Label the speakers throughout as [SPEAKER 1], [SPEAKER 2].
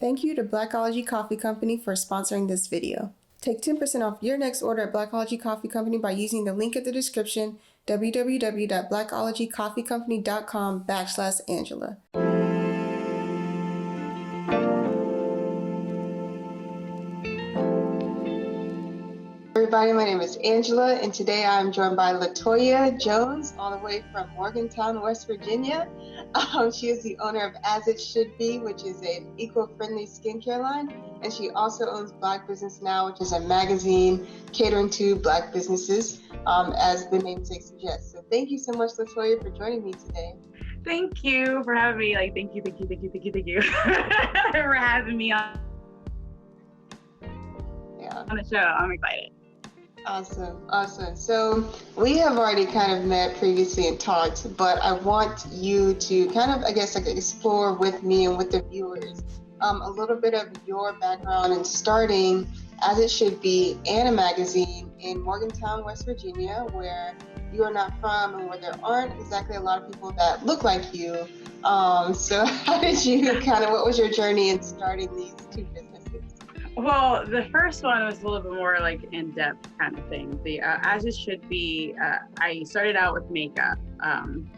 [SPEAKER 1] Thank you to Blackology Coffee Company for sponsoring this video. Take 10% off your next order at Blackology Coffee Company by using the link in the description, www.blackologycoffeecompany.com/Angela. Everybody, my name is Angela, and today I'm joined by LaToya Jones, all the way from Morgantown, West Virginia. She is the owner of As It Should Be, which is an eco-friendly skincare line, and she also owns Black Business Now, which is a magazine catering to Black businesses, as the namesake suggests. So thank you so much, LaToya, for joining me today.
[SPEAKER 2] Thank you for having me. Thank you for having me on the show. I'm excited.
[SPEAKER 1] Awesome. So we have already kind of met previously and talked, but I want you to kind of, explore with me and with the viewers a little bit of your background in starting As It Should Be and a magazine in Morgantown, West Virginia, where you are not from and where there aren't exactly a lot of people that look like you. So how did you what was your journey in starting these two businesses?
[SPEAKER 2] Well, the first one was a little bit more like in-depth kind of thing. The As It Should Be, I started out with makeup. And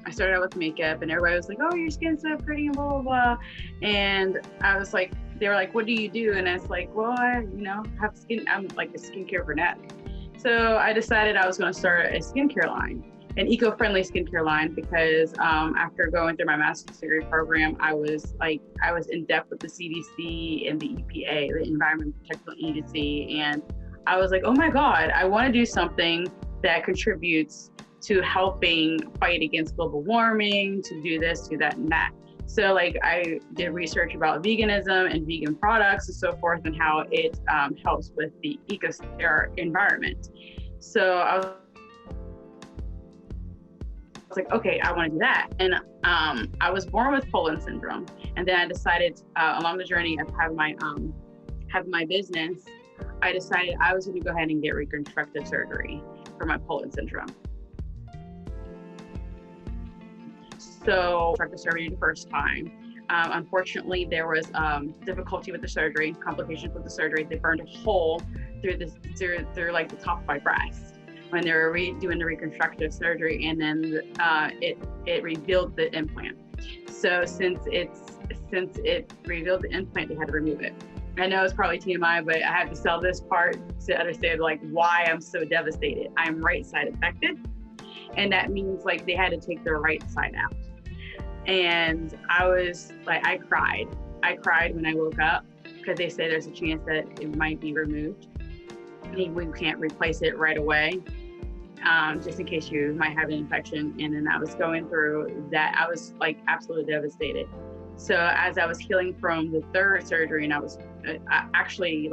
[SPEAKER 2] everybody was like, "Oh, your skin's so pretty," and blah, blah, blah. And I was like, they were like, "What do you do?" And I was like, "Well, I'm like a skincare fanatic." So I decided I was going to start a skincare line, an eco-friendly skincare line, because after going through my master's degree program, I was in depth with the CDC and the EPA, the Environmental Protection Agency, and I was like, oh my God, I want to do something that contributes to helping fight against global warming, to do this, do that, and that. So I did research about veganism and vegan products and so forth, and how it helps with the environment. So I was like, okay, I want to do that. And I was born with Poland syndrome, and then I decided along the journey of having my business, I decided I was going to go ahead and get reconstructive surgery for my Poland syndrome. So reconstructive surgery the first time. Unfortunately, there was difficulty with the surgery, complications with the surgery. They burned a hole through the top of my breast when they were doing the reconstructive surgery, and then it revealed the implant. So since it revealed the implant, they had to remove it. I know it's probably TMI, but I have to sell this part to understand why I'm so devastated. I'm right side affected, and that means they had to take the right side out. And I was I cried when I woke up, because they said there's a chance that it might be removed. We can't replace it right away, just in case you might have an infection. And then I was going through that. I was absolutely devastated. So as I was healing from the third surgery, and I was actually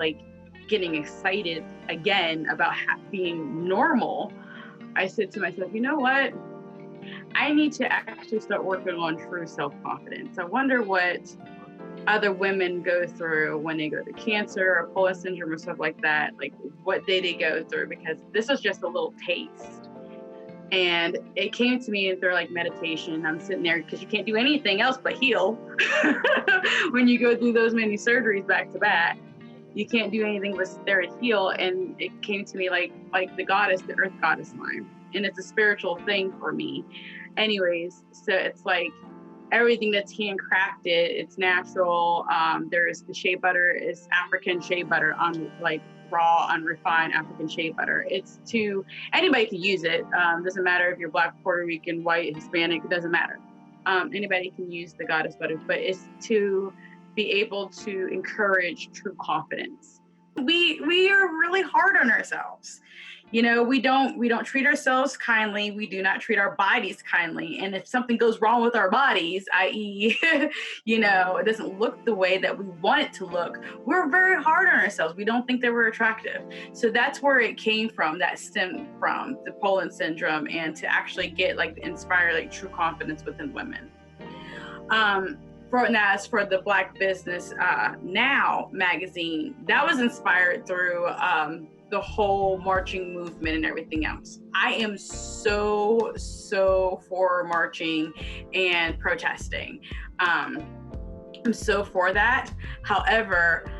[SPEAKER 2] getting excited again about being normal, I said to myself, you know what? I need to actually start working on true self-confidence. I wonder what other women go through when they go through cancer or Poland syndrome or stuff like that, what they go through, because this was just a little taste. And it came to me through meditation. I'm sitting there, because you can't do anything else but heal. When you go through those many surgeries back to back, you can't do anything but sit there and heal. And it came to me like the earth goddess line. And it's a spiritual thing for me. Anyways, so it's everything that's handcrafted, it's natural. There's the shea butter, is African shea butter, on raw, unrefined African shea butter. Anybody can use it. Doesn't matter if you're Black, Puerto Rican, white, Hispanic, it doesn't matter. Anybody can use the goddess butter, but it's to be able to encourage true confidence. We are really hard on ourselves. We don't treat ourselves kindly. We do not treat our bodies kindly. And if something goes wrong with our bodies, i.e., it doesn't look the way that we want it to look, we're very hard on ourselves. We don't think that we're attractive. So that's where it came from. That stemmed from the Poland syndrome, and to actually get inspire true confidence within women. As for the Black Business Now magazine, that was inspired through the whole marching movement and everything else. I am so for marching and protesting. I'm so for that. However,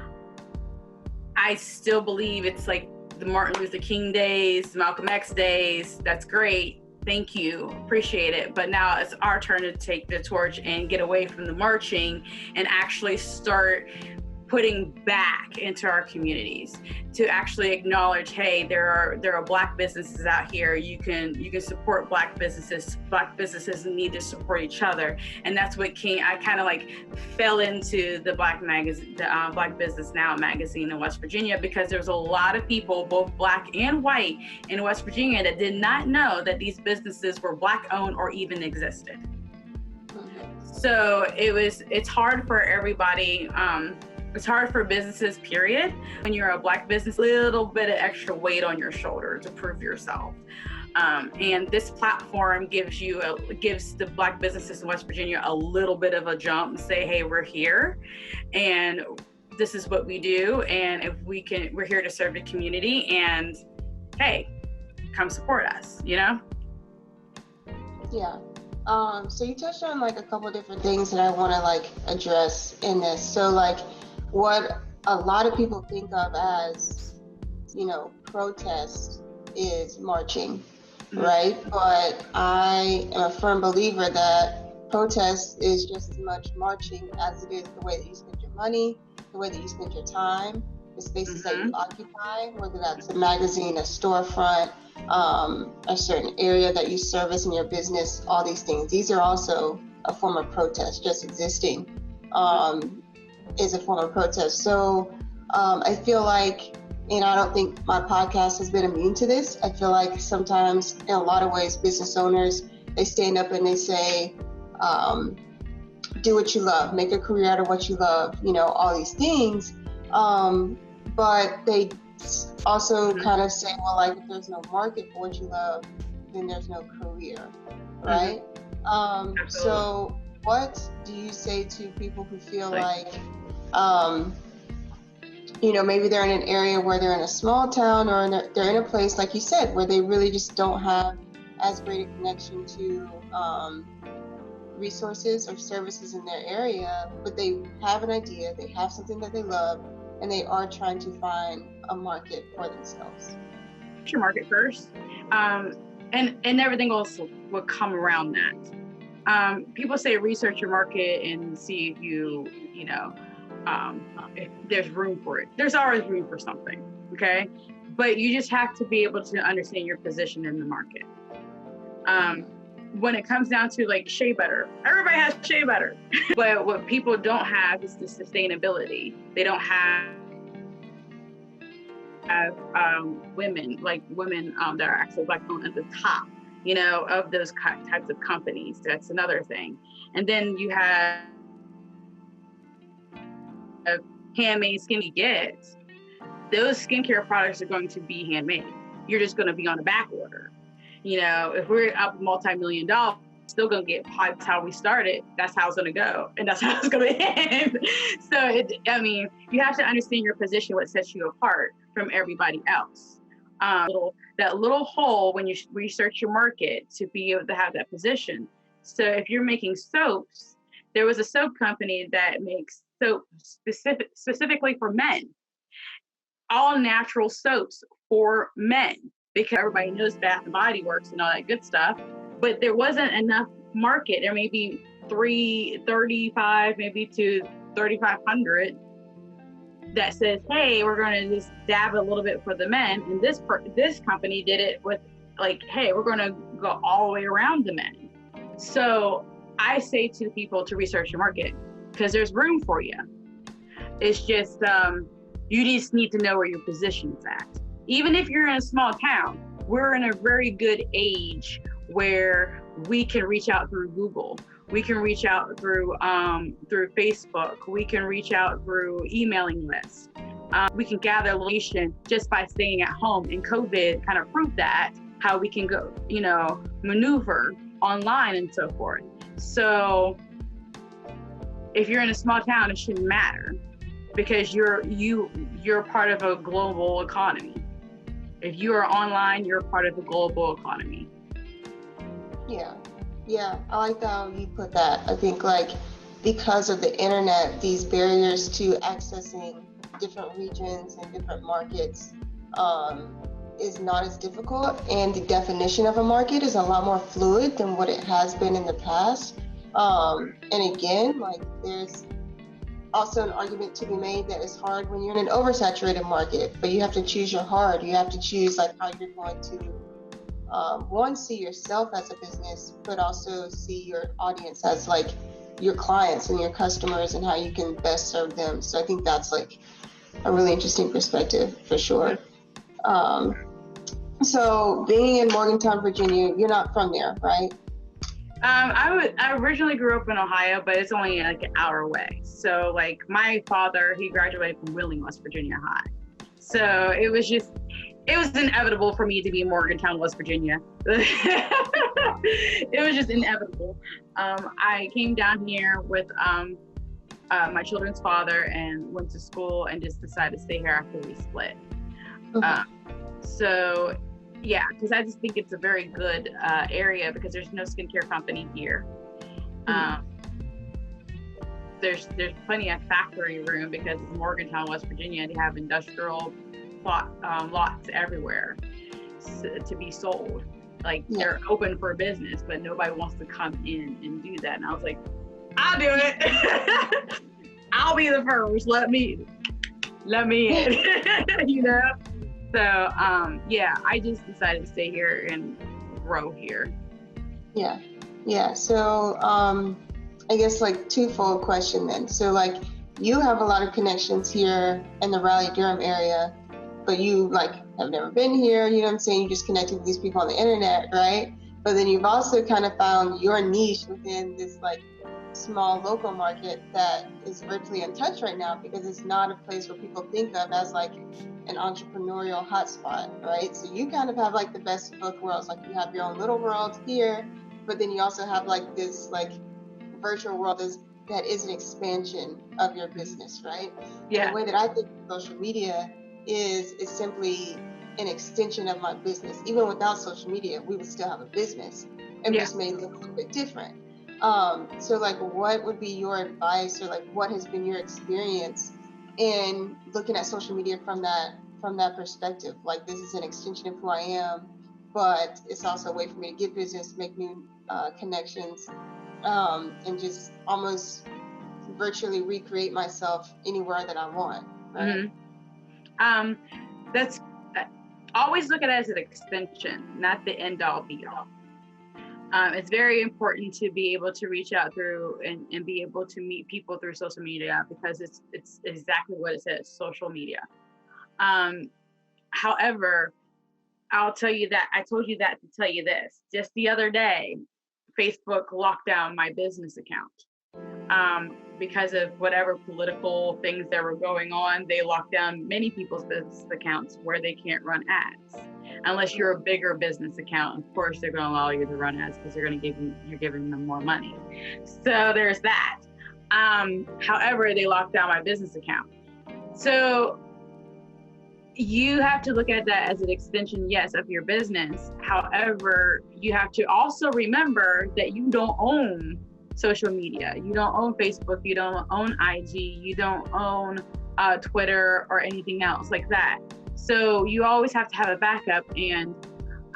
[SPEAKER 2] I still believe it's like the Martin Luther King days, Malcolm X days. That's great. Thank you. Appreciate it. But now it's our turn to take the torch and get away from the marching and actually start putting back into our communities to actually acknowledge, hey, there are Black businesses out here. You can support Black businesses. Black businesses need to support each other, and that's what I kind of like fell into the Black magazine, the Black Business Now magazine in West Virginia, because there's a lot of people, both Black and white, in West Virginia that did not know that these businesses were Black owned or even existed. So it's hard for everybody. It's hard for businesses, period. When you're a Black business, a little bit of extra weight on your shoulder to prove yourself. And this platform gives the Black businesses in West Virginia a little bit of a jump and say, hey, we're here and this is what we do. And if we're here to serve the community, and hey, come support us, you know?
[SPEAKER 1] Yeah. So you touched on like a couple of different things that I want to like address in this. So like, what a lot of people think of as, you know, protest is marching, right? But I am a firm believer that protest is just as much marching as it is the way that you spend your money, the way that you spend your time, the spaces that you occupy, whether that's a magazine, a storefront, a certain area that you service in your business, all these things. These are also a form of protest. Just existing is a form of protest. So I feel like, and I don't think my podcast has been immune to this, I feel like sometimes in a lot of ways business owners, they stand up and they say, do what you love, make a career out of what you love, you know, all these things. But they also kind of say, well, like if there's no market for what you love, then there's no career, right? So what do you say to people who feel like, you know, maybe they're in an area where they're in a small town, or they're in a place, like you said, where they really just don't have as great a connection to resources or services in their area, but they have an idea, they have something that they love, and they are trying to find a market for themselves.
[SPEAKER 2] Your market first, and everything else will come around that. People say research your market and see if you know, if there's room for it. There's always room for something, okay? But you just have to be able to understand your position in the market. When it comes down to like shea butter, everybody has shea butter, but what people don't have is the sustainability. They don't have women that are actually Black owned at the top, you know, of those types of companies. That's another thing. And then you have handmade skincare gets. Those skincare products are going to be handmade. You're just going to be on a back order. You know, if we're up multi-million-dollar, still going to get piped how we started. That's how it's going to go. And that's how it's going to end. So, you have to understand your position, what sets you apart from everybody else. That little hole when you research your market to be able to have that position. So if you're making soaps, there was a soap company that makes soap specifically for men. All natural soaps for men, because everybody knows Bath and Body Works and all that good stuff, but there wasn't enough market. There may be 335, maybe to 3,500 that says, hey, we're going to just dab a little bit for the men. And this company did it with like, hey, we're going to go all the way around the men. So I say to people to research your market, because there's room for you. It's just, you just need to know where your position's at. Even if you're in a small town, we're in a very good age where we can reach out through Google. We can reach out through Facebook. We can reach out through emailing lists. We can gather information just by staying at home. And COVID kind of proved that, how we can go, maneuver online and so forth. So if you're in a small town, it shouldn't matter, because you're part of a global economy. If you are online, you're part of the global economy.
[SPEAKER 1] Yeah, I like how you put that. I think like because of the internet, these barriers to accessing different regions and different markets is not as difficult, and the definition of a market is a lot more fluid than what it has been in the past. And again, like, there's also an argument to be made that it's hard when you're in an oversaturated market, but you have to choose your hard. You have to choose like how you're going to one, see yourself as a business, but also see your audience as like your clients and your customers and how you can best serve them. So I think that's like a really interesting perspective for sure. So being in Morgantown, Virginia, you're not from there, right?
[SPEAKER 2] I originally grew up in Ohio, but it's only like an hour away. So like my father, he graduated from Wheeling, West Virginia High. So it was inevitable for me to be in Morgantown, West Virginia. It was just inevitable. I came down here with my children's father and went to school and just decided to stay here after we split. So yeah, because I just think it's a very good area because there's no skincare company here. There's plenty of factory room because it's Morgantown, West Virginia. They have industrial lots everywhere to be sold. Like they're open for business, but nobody wants to come in and do that. And I was like, I'll do it. I'll be the first. Let me in. You know. So yeah, I just decided to stay here and grow here.
[SPEAKER 1] Yeah. So I guess like twofold question then. So like you have a lot of connections here in the Raleigh-Durham area, but you like have never been here, you know what I'm saying? You just connected with these people on the internet, right? But then you've also kind of found your niche within this like small local market that is virtually untouched right now because it's not a place where people think of as like an entrepreneurial hotspot, right? So you kind of have like the best of both worlds. Like you have your own little world here, but then you also have like this like virtual world that is an expansion of your business, right?
[SPEAKER 2] Yeah.
[SPEAKER 1] And the way that I think of social media is simply an extension of my business. Even without social media, we would still have a business and just may look a little bit different. So like what would be your advice or like what has been your experience in looking at social media from that perspective? Like this is an extension of who I am, but it's also a way for me to get business, make new connections, and just almost virtually recreate myself anywhere that I want, right?
[SPEAKER 2] That's always look at it as an extension, not the end all be all. It's very important to be able to reach out through and be able to meet people through social media because it's exactly what it says, social media. However, I'll tell you that I told you that to tell you this. Just the other day, Facebook locked down my business account. Because of whatever political things that were going on, they locked down many people's business accounts where they can't run ads. Unless you're a bigger business account, of course they're going to allow you to run ads because you're giving them more money. So there's that. However, they locked down my business account. So you have to look at that as an extension, yes, of your business. However, you have to also remember that you don't own social media. You don't own Facebook, you don't own IG, you don't own Twitter or anything else like that. So you always have to have a backup. And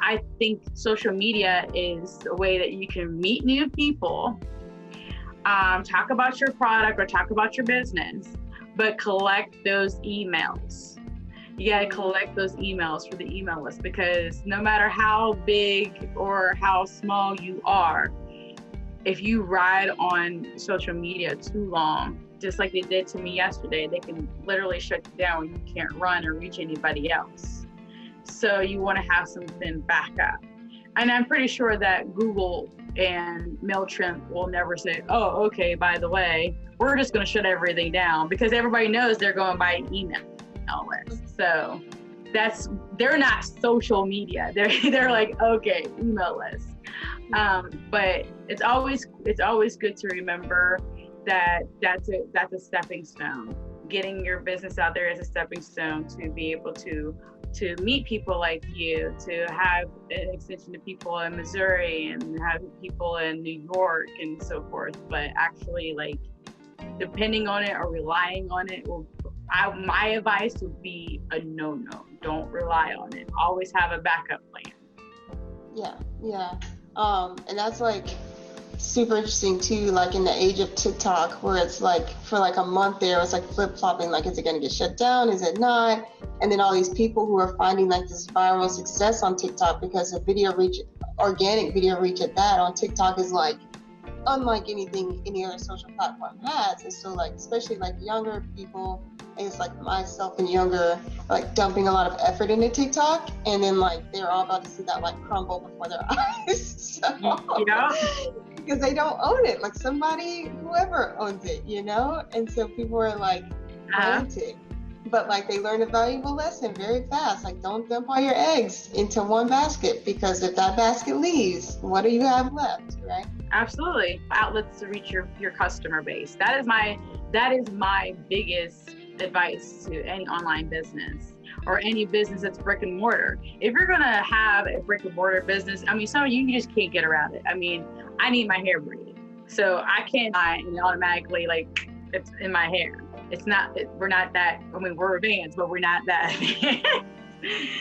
[SPEAKER 2] I think social media is a way that you can meet new people, talk about your product or talk about your business, but collect those emails. You got to collect those emails for the email list because no matter how big or how small you are, if you ride on social media too long, just like they did to me yesterday, they can literally shut you down when you can't run or reach anybody else. So you want to have something back up. And I'm pretty sure that Google and MailChimp will never say, oh, okay, by the way, we're just going to shut everything down because everybody knows they're going by email list. So they're not social media. They're like, okay, email list. But it's always good to remember that that's a stepping stone. Getting your business out there is a stepping stone to be able to meet people like you, to have an extension to people in Missouri and have people in New York and so forth. But actually, like, depending on it or relying on it my advice would be a no. Don't rely on it. Always have a backup plan.
[SPEAKER 1] Yeah. And that's like super interesting too, like in the age of TikTok, where it's like for like a month there, it's like flip-flopping, like is it going to get shut down, is it not? And then all these people who are finding like this viral success on TikTok because the video reach, organic video reach at that on TikTok is like unlike anything any other social platform has. And so like especially like younger people, and it's like myself and younger, like dumping a lot of effort into TikTok, and then like they're all about to see that like crumble before their eyes. So,
[SPEAKER 2] yeah.
[SPEAKER 1] Because they don't own it, like somebody, whoever owns it, you know? And so people are like frantic, but like they learn a valuable lesson very fast. Like don't dump all your eggs into one basket, because if that basket leaves, what do you have left, right?
[SPEAKER 2] Absolutely. Outlets to reach your customer base. That is my biggest advice to any online business or any business that's brick and mortar. If you're gonna have a brick and mortar business, I mean, some of you just can't get around it. I mean, I need my hair braided, so I can't buy and automatically like it's in my hair. It's not. We're not that. I mean, we're advanced, but we're not that.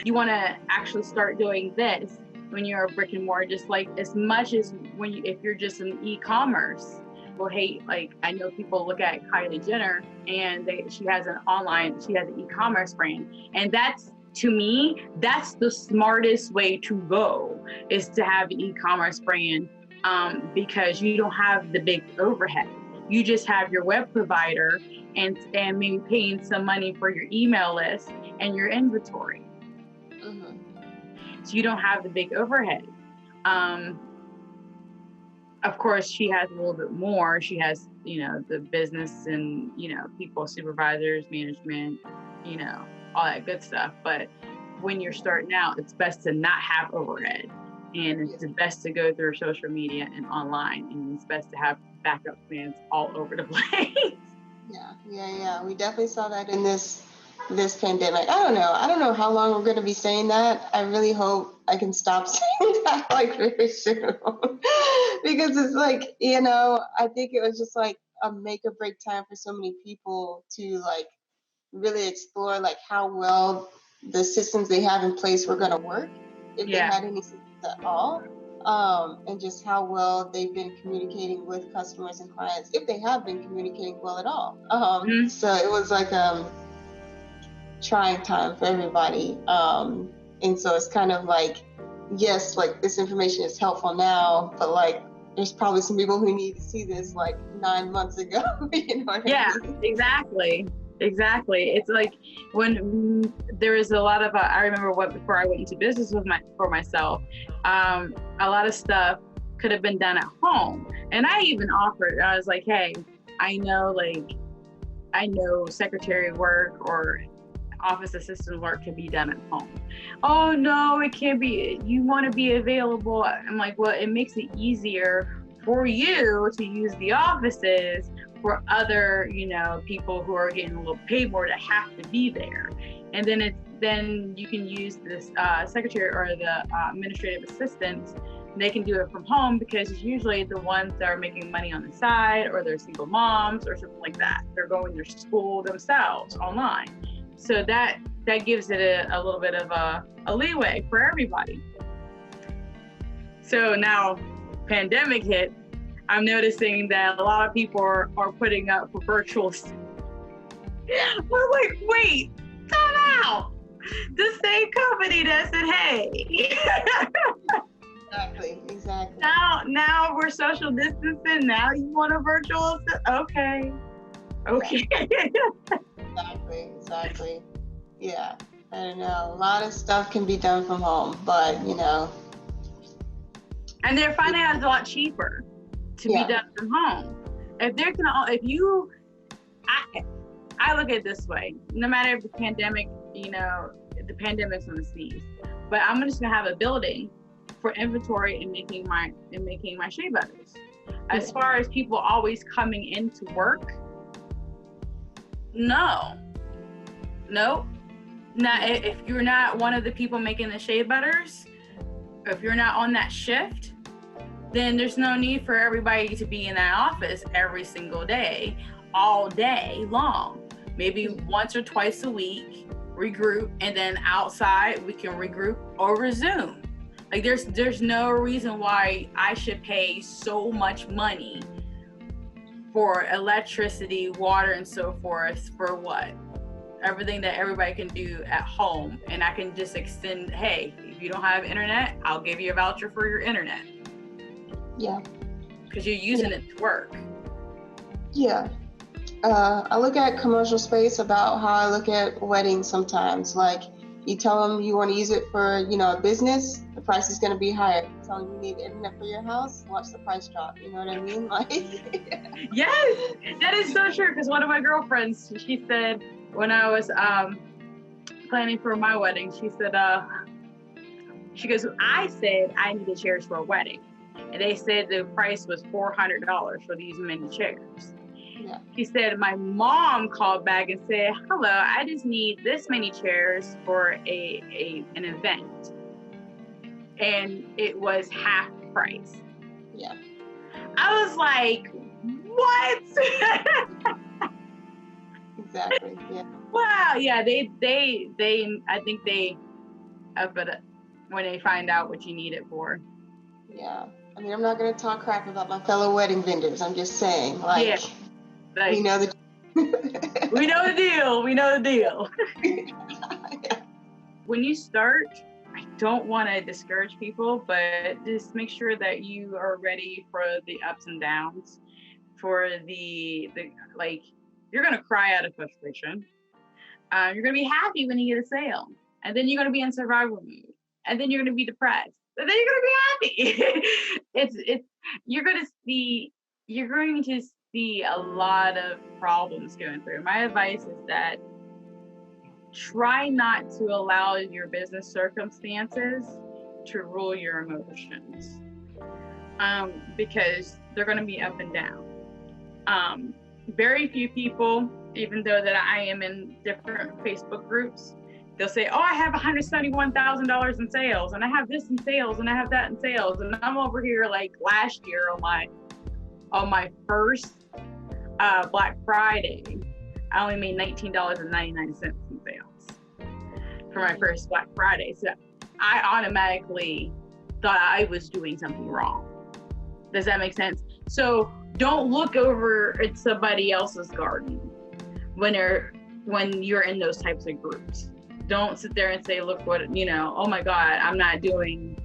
[SPEAKER 2] You want to actually start doing this when you're a brick and mortar, just like as much as if you're just an e-commerce. People hate, like I know people look at Kylie Jenner and she has an e-commerce brand, and that's, to me, that's the smartest way to go, is to have an e-commerce brand, because you don't have the big overhead. You just have your web provider and maybe paying some money for your email list and your inventory.
[SPEAKER 1] Mm-hmm.
[SPEAKER 2] So you don't have the big overhead. Of course, she has a little bit more. She has, the business and, people, supervisors, management, all that good stuff. But when you're starting out, it's best to not have overhead. And it's best to go through social media and online. And it's best to have backup plans all over the place.
[SPEAKER 1] Yeah. We definitely saw that in this pandemic. I don't know how long we're going to be saying that. I really hope I can stop saying that like very soon. Because it's like, I think it was just like a make or break time for so many people to like really explore like how well the systems they have in place were going to work, if they had any systems at all, and just how well they've been communicating with customers and clients, if they have been communicating well at all. So it was like trying time for everybody, and so it's kind of like, yes, like this information is helpful now, but like there's probably some people who need to see this like 9 months ago. You know what I mean?
[SPEAKER 2] Exactly. It's like when there is a lot of I remember before I went into business for myself, a lot of stuff could have been done at home, and I even offered. I was like, hey, I know secretary work or office assistant work can be done at home. Oh no, it can't be. You want to be available. I'm like, well, it makes it easier for you to use the offices for other, people who are getting a little paid more to have to be there. And then you can use this secretary or the administrative assistants. They can do it from home, because it's usually the ones that are making money on the side, or they're single moms or something like that. They're going to school themselves online. So that gives it a little bit of a leeway for everybody. So now pandemic hit, I'm noticing that a lot of people are putting up for virtual. I'm like, wait, time out. The same company that said, hey.
[SPEAKER 1] Exactly.
[SPEAKER 2] Now we're social distancing. Now you want a virtual? Okay.
[SPEAKER 1] Exactly. Yeah, I don't know. A lot of stuff can be done from home, but
[SPEAKER 2] and they're finding out it's a lot cheaper to be done from home. I look at it this way: no matter if the pandemic, the pandemic's gonna cease, but I'm just gonna have a building for inventory and making my shea butters. As far as people always coming into work, no. Now, if you're not one of the people making the shea butters, if you're not on that shift, then there's no need for everybody to be in that office every single day. all day long. Maybe once or twice a week, regroup, and then outside we can regroup over Zoom. Like there's no reason why I should pay so much money for electricity, water, and so forth for what? Everything that everybody can do at home, and I can just extend, hey, if you don't have internet, I'll give you a voucher for your internet.
[SPEAKER 1] Yeah.
[SPEAKER 2] Because you're using it to work.
[SPEAKER 1] Yeah. I look at commercial space about how I look at weddings sometimes. Like, you tell them you want to use it for, a business, the price is going to be higher. You tell them you need internet for your house, watch the price drop. You know what I mean? Like,
[SPEAKER 2] yes, that is so true. Because one of my girlfriends, she said, when I was planning for my wedding, she said, she goes, I said I needed chairs for a wedding. And they said the price was $400 for these many chairs.
[SPEAKER 1] Yeah.
[SPEAKER 2] She said, my mom called back and said, hello, I just need this many chairs for an event. And it was half price.
[SPEAKER 1] Yeah.
[SPEAKER 2] I was like, what?
[SPEAKER 1] Exactly. Yeah.
[SPEAKER 2] Wow. Yeah. They I think they up it when they find out what you need it for.
[SPEAKER 1] Yeah. I mean, I'm not going to talk crap about my fellow wedding vendors. I'm just saying, like,
[SPEAKER 2] yeah. Like,
[SPEAKER 1] we know the
[SPEAKER 2] we know the deal. We know the deal.
[SPEAKER 1] Yeah.
[SPEAKER 2] When you start, I don't want to discourage people, but just make sure that you are ready for the ups and downs, for the like, you're going to cry out of frustration. You're going to be happy when you get a sale, and then you're going to be in survival mode, and then you're going to be depressed, and then you're going to be happy. You're going to see a lot of problems going through. My advice is that try not to allow your business circumstances to rule your emotions, because they're going to be up and down. Very few people, even though that I am in different Facebook groups, they'll say, oh, I have $171,000 in sales, and I have this in sales, and I have that in sales. And I'm over here like last year on my first Black Friday, I only made $19.99 in sales for my first Black Friday. So I automatically thought I was doing something wrong. Does that make sense? So don't look over at somebody else's garden when you're in those types of groups. Don't sit there and say, look what, oh my God, I'm not doing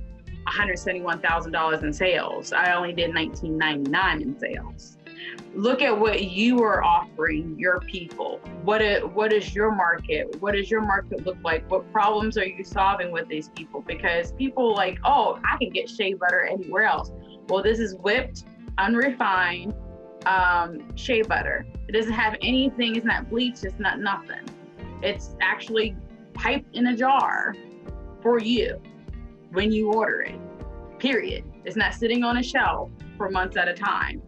[SPEAKER 2] $171,000 in sales. I only did $19.99 in sales. Look at what you are offering your people. What is your market? What does your market look like? What problems are you solving with these people? Because people like, oh, I can get shea butter anywhere else. Well, this is whipped, unrefined shea butter. It doesn't have anything. It's not bleached. It's not nothing. It's actually piped in a jar for you when you order it, period. It's not sitting on a shelf for months at a time,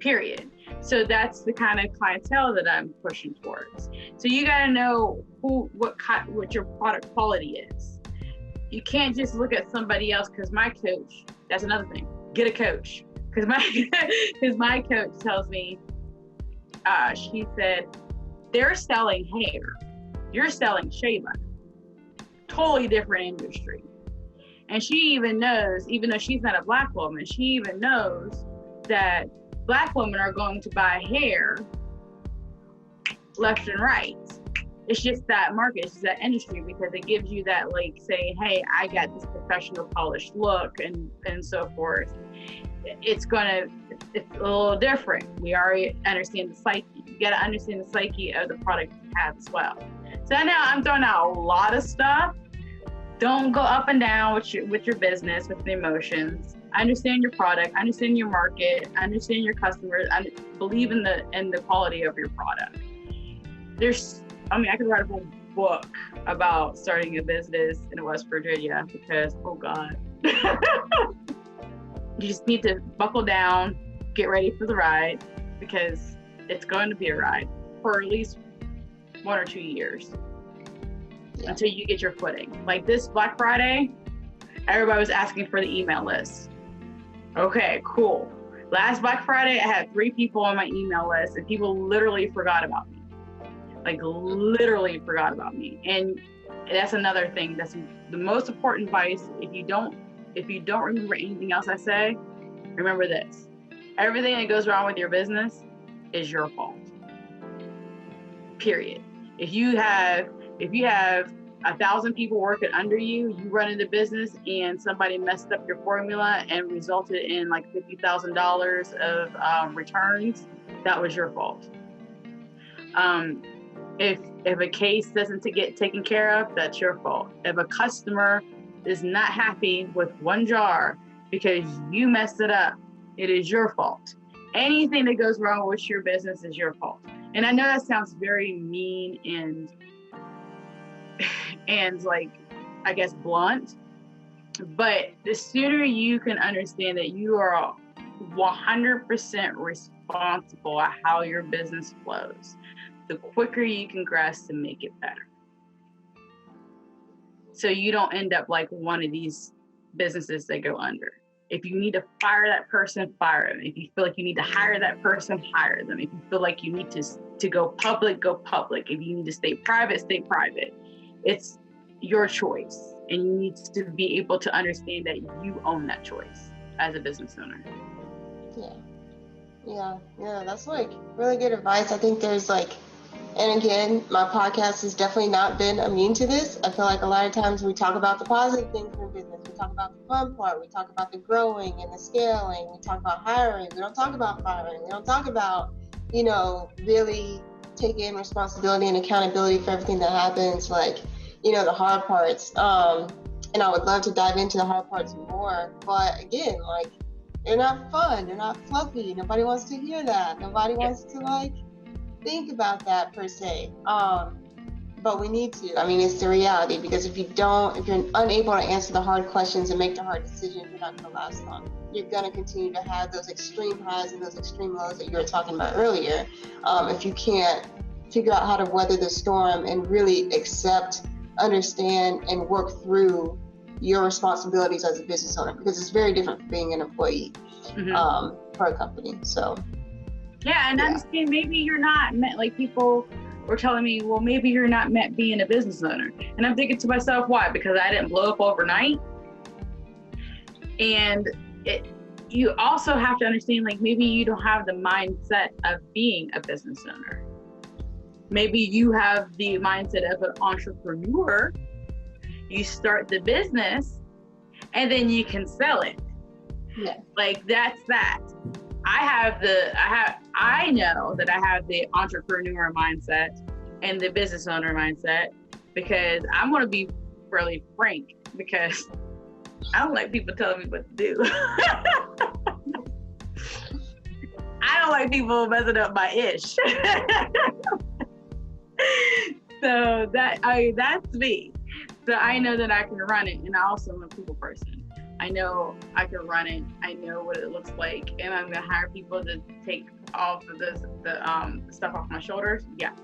[SPEAKER 2] period. So that's the kind of clientele that I'm pushing towards. So you got to know what your product quality is. You can't just look at somebody else, because my coach, that's another thing, get a coach. Because my coach tells me, she said, they're selling hair, you're selling shea butter. Totally different industry. And she even knows, even though she's not a Black woman, she even knows that Black women are going to buy hair left and right. It's just that market, it's just that industry, because it gives you that, like, say, hey, I got this professional polished look and so forth. It's a little different. We already understand the psyche. You got to understand the psyche of the product you have as well. So now I'm throwing out a lot of stuff. Don't go up and down with your business, with the emotions. Understand your product, understand your market, understand your customers, and believe in the quality of your product. I could write a whole book about starting a business in West Virginia, because, oh God. You just need to buckle down, get ready for the ride, because it's going to be a ride for at least 1 or 2 years. Yeah. Until you get your footing. Like this Black Friday, everybody was asking for the email list. Okay, cool. Last Black Friday, I had 3 people on my email list, and people literally forgot about me. Like literally forgot about me. And that's another thing. That's the most important advice. If you don't remember anything else I say, remember this: everything that goes wrong with your business is your fault. Period. If you have 1,000 people working under you, you run into business and somebody messed up your formula and resulted in like $50,000 of returns, that was your fault. If a case doesn't get taken care of, that's your fault. If a customer is not happy with one jar because you messed it up, it is your fault. Anything that goes wrong with your business is your fault. And I know that sounds very mean and like, I guess, blunt, but the sooner you can understand that you are 100% responsible at how your business flows, the quicker you can grasp to make it better. So you don't end up like one of these businesses that go under. If you need to fire that person, fire them. If you feel like you need to hire that person, hire them. If you feel like you need to go public, go public. If you need to stay private, stay private. It's your choice. And you need to be able to understand that you own that choice as a business owner.
[SPEAKER 1] Yeah, that's like really good advice. I think there's like, and again, my podcast has definitely not been immune to this. I feel like a lot of times we talk about the positive things in business. We talk about the fun part. We talk about the growing and the scaling. We talk about hiring. We don't talk about firing. We don't talk about, really taking responsibility and accountability for everything that happens, like, the hard parts. And I would love to dive into the hard parts more. But again, like, they're not fun. They're not fluffy. Nobody wants to hear that. Nobody wants to, like, think about that per se. But we need to. I mean, it's the reality, because if you're unable to answer the hard questions and make the hard decisions, you're not going to last long. You're going to continue to have those extreme highs and those extreme lows that you were talking about earlier. If you can't figure out how to weather the storm and really accept, understand, and work through your responsibilities as a business owner, because it's very different from being an employee for a company. So.
[SPEAKER 2] Yeah, and understand maybe you're not meant, like people were telling me, well, maybe you're not meant being a business owner. And I'm thinking to myself, why? Because I didn't blow up overnight. And you also have to understand, like, maybe you don't have the mindset of being a business owner. Maybe you have the mindset of an entrepreneur. You start the business and then you can sell it.
[SPEAKER 1] Yeah.
[SPEAKER 2] Like that's that. I know that I have the entrepreneur mindset and the business owner mindset, because I'm going to be really frank, because I don't like people telling me what to do. I don't like people messing up my ish. So that's me. So I know that I can run it, and I also am a people person. I know I can run it. I know what it looks like, and I'm gonna hire people to take all of the stuff off my shoulders. Yes,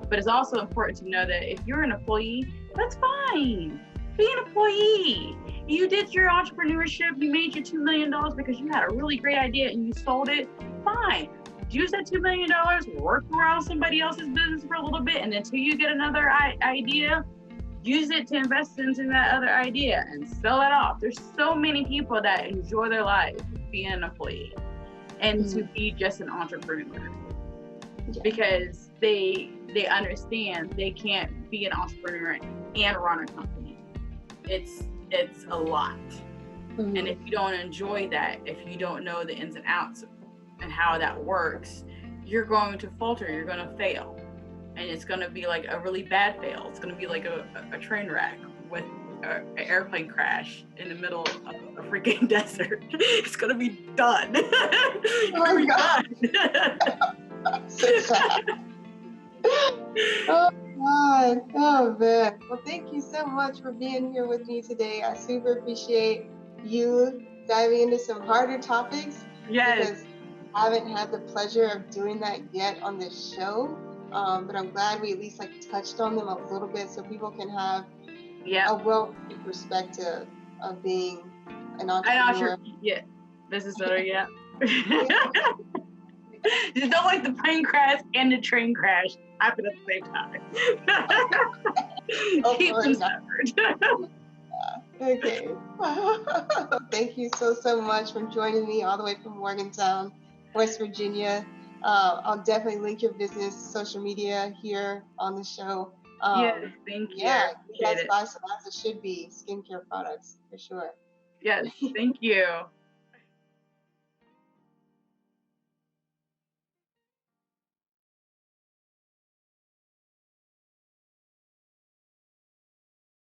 [SPEAKER 2] but it's also important to know that if you're an employee, that's fine. Be an employee. You did your entrepreneurship. You made your $2 million because you had a really great idea and you sold it. Fine. Use that $2 million. Work around somebody else's business for a little bit, and until you get another idea, use it to invest into that other idea and sell it off. There's so many people that enjoy their life being an employee and to be just an entrepreneur, because they understand they can't be an entrepreneur and run a company. It's a lot. And if you don't enjoy that, if you don't know the ins and outs and how that works, you're going to falter, you're going to fail. And it's going to be like a really bad fail. It's going to be like a train wreck with an airplane crash in the middle of a freaking desert. It's going to be done.
[SPEAKER 1] Oh my God. So sad. Oh God. Oh man. Well, thank you so much for being here with me today. I super appreciate you diving into some harder topics.
[SPEAKER 2] Yes.
[SPEAKER 1] Because I haven't had the pleasure of doing that yet on this show. But I'm glad we at least touched on them a little bit, so people can have a well-rounded perspective of being an entrepreneur.
[SPEAKER 2] Business owner, yeah. Just don't let the plane crash and the train crash happen at the same time. Keep them separate.
[SPEAKER 1] Okay. Thank you so much for joining me all the way from Morgantown, West Virginia. I'll definitely link your business social media here on the show.
[SPEAKER 2] Yes, thank you.
[SPEAKER 1] Yeah, you guys buy some as it should be skincare products for sure.
[SPEAKER 2] Yes, thank you.